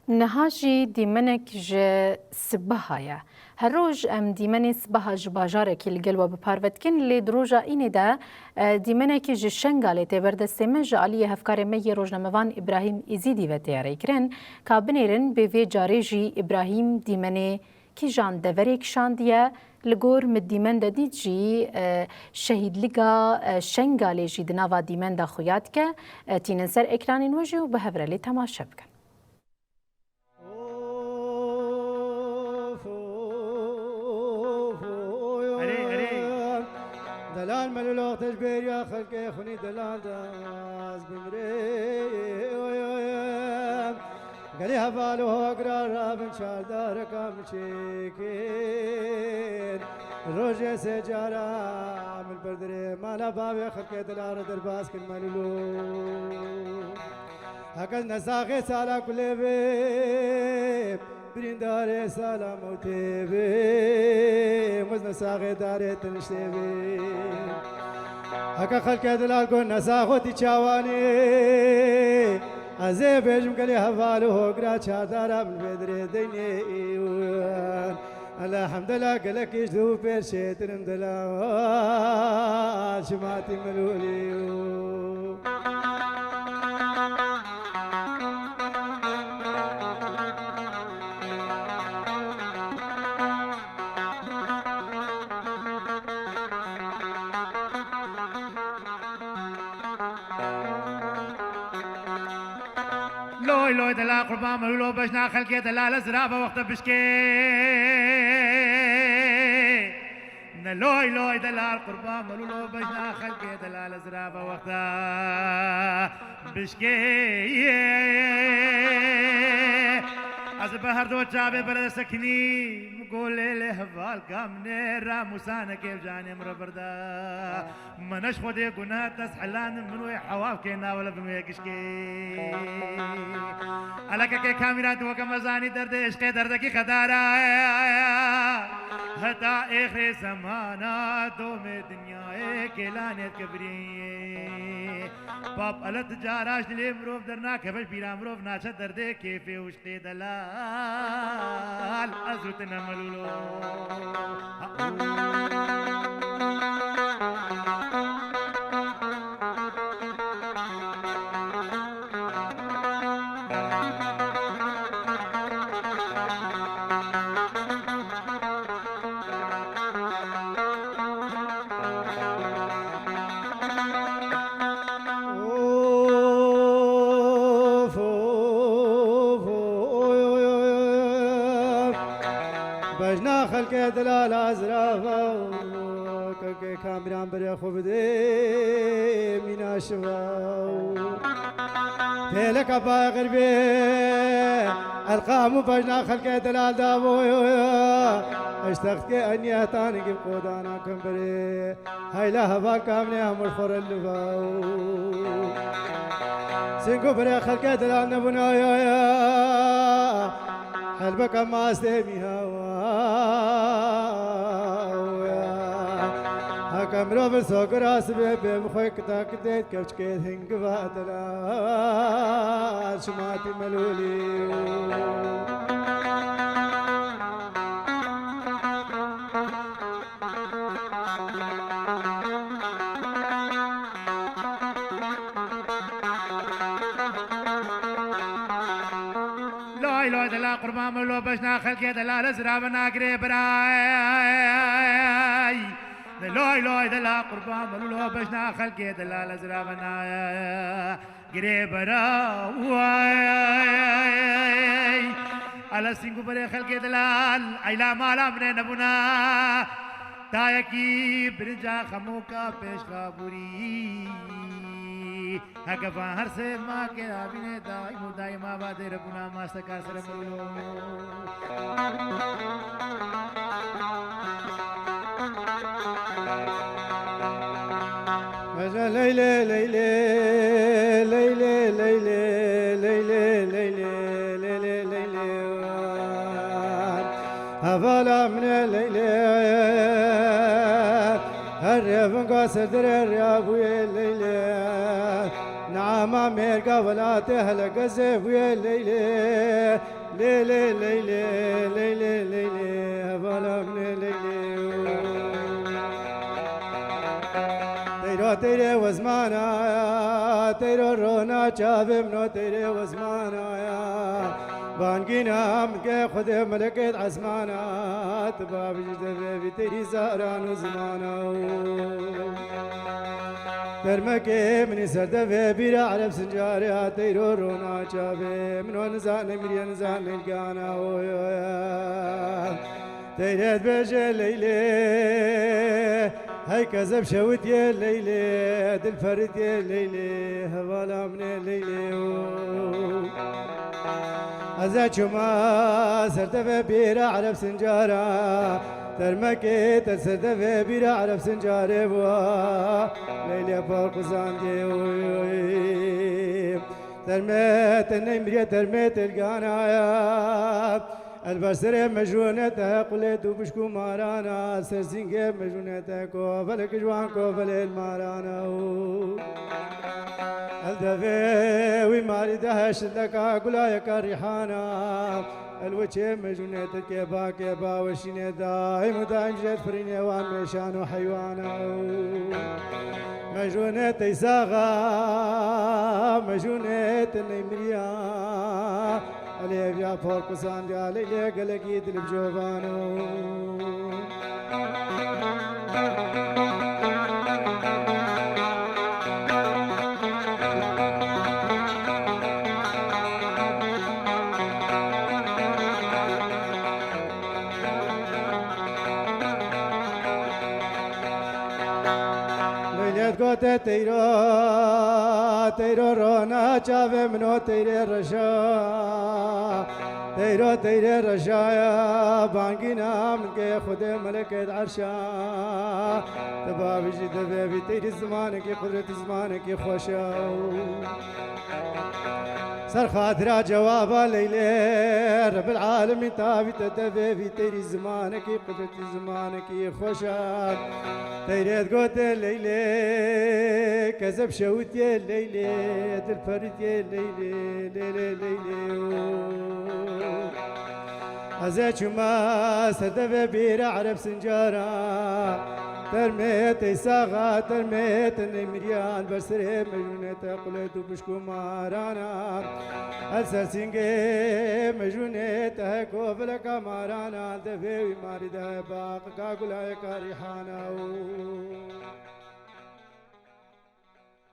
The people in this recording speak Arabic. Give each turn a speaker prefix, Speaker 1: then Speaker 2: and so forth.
Speaker 1: نهاجی دیمنک ج سبهایا هر روز دیمن سبها جباجاره کی لگل و بپروت کن لی دروجا اینه ده دیمنک ج شنگاله تبردسته من جالی هفکار می روزنامه‌وان ابراهیم ایزیدی و تیاره کرن کابنیرن به وی جاری جی ابراهیم دیمنه کی جان دورک شاندیه لگور مدیمن دادی جی شهید لگا شنگاله جی دنوا دیمن دا خویات که تیننسر اکرانی وجه و به هفرلی تماشا بکن.
Speaker 2: دلال ملولوق تجبير يا خلقي خوني دلال داز بمري قالي هبالو قرار رابن شار دار كام شيكين روجي سجارة من بردري مالا بابي خلقي دلال درباس كن ملولو هكذا نساخي سالا كل بيب برينداري سلام وتيبي مزنا ساغي داري تنشتيبي هكا خلق دلال قول نساخو تيشاواني ازي بيجم قلي هفالو هوقرا شادارا من بدري ديني ايوان الحمد لله قلك يجدو بيرشي ترندلا شماتي ملولي
Speaker 3: لوي دلا قربان ملولو بشنا خلقي دلا لزرابة وقت بشكي لوي دلا القربان ملولو بشنا خلقي دلا لزرابة وقت بشكي از بهر دو چابه برد سکنی مقوله لحوال کامنه را موسانه که جانم رو برده منش خودی گناه تسحلان منوی حواف که ناول بنوی کشکی علاکه که کامیرات و کمزانی درد عشق درد کی خدارا حتا اخر زمانہ تو میں دنیا کے لانت کبری باب علت جاراش دلی مروف درنا کبش پیرا مروف ناچه درده کیفی وشتی دلال ازوت نملولو
Speaker 2: بجنا خلق دلال ازرافا كل كاميران بري خبدي مينا شفاو فيلك ابا غربي القام بجنا خلق دلال دابو اشتقت اني اتاني قودانا كمبري هاي لا هبا كامني هم الفر اللفاو سنقو بري خلق دلال نبنايا قلبك ما استمي هكا مروف سوق راس بيبي بخويك تاك ديت كبش كيت هنق بادلا شماتي ملولي
Speaker 3: لوي دلا قربان ملو بشنا خلقي دلا لزراب ناقري براي لوي دلا قربان ملو بشنا خلقي دلا لزراب ناقري براي على سينغو بري خلقي دلال عيلا مالا من نبونا تايكي برنجا خموكا پیش خابوري هكذا هر سے ما کے آبینے دائم و دائم آباد ربنا ماستکار سر ملو
Speaker 2: مجا ليلة ليلة ليلة ليلة ليلة ليلة ليلة ليلة هفالا من الليلة الريف قاصر در الرياض الليلة نعم ما ميرقا ولا تهلق زفوي ليلي ليلي ليلي ليلي ليلي هبالا من ليلي تيرو تيري وزمانا تيرو رونا شافي منو تيري وزمانا بانقينا مكي خذ ملكة عزمانا تباب جدبي في تيري زهران وزمانا ترمكي من سردفي بيرا على بسنجاري تيرو رونا شافي منو نزان مريا نزان القانا تيريت بجي ليلي هاي كذب شوت يا ليلي دل فرد يا ليلي هوالا من ليلي أزاج ما سردفة بيرا عرب سنجارة ترمكي تسردفة بيرا عرب سنجارة بوا ليلي فوق زاندي ترميت النمرية ترميت القنايا البصرة مجونتها قلت وبشكو مارانا سرسنجة مجونتها كوفل كجوان كوفل المارانا الدفي وماري دهش لك قلايك الريحانا الوجه مجونتها كيبا كيبا وشيني دايم دايم جد فريني وان ميشان وحيوانا مجونة يساغا مجونة النمريا عليه يا فوق ساندي عليه قلقي دل بجوفانو قوت تيرو تيرو رونا چاوه منو تيري رشا تيرو تيري رشا يا بانقينا من كي خود ملكة عرشا تبابي جي دبابي تيري زمانك قدرة زمانك خوشا سر خاطرة جوابا ليلي رب العالمين تابي تدبابي تيري زمانك قدرة زمانك خوشا تيري تقوت ليلي كذب شوت يا ليلي دل فرد يا ليلي ليلي ليلي أزاج ما سردف بيرا عرب سنجارا ترميت يساغا ترميت النمريان بسري مجنونة قلت وبشكو مارانا السرسنجي مجنونة كوفلك مارانا دفي ماري دهباق كاقولا يكاريحانا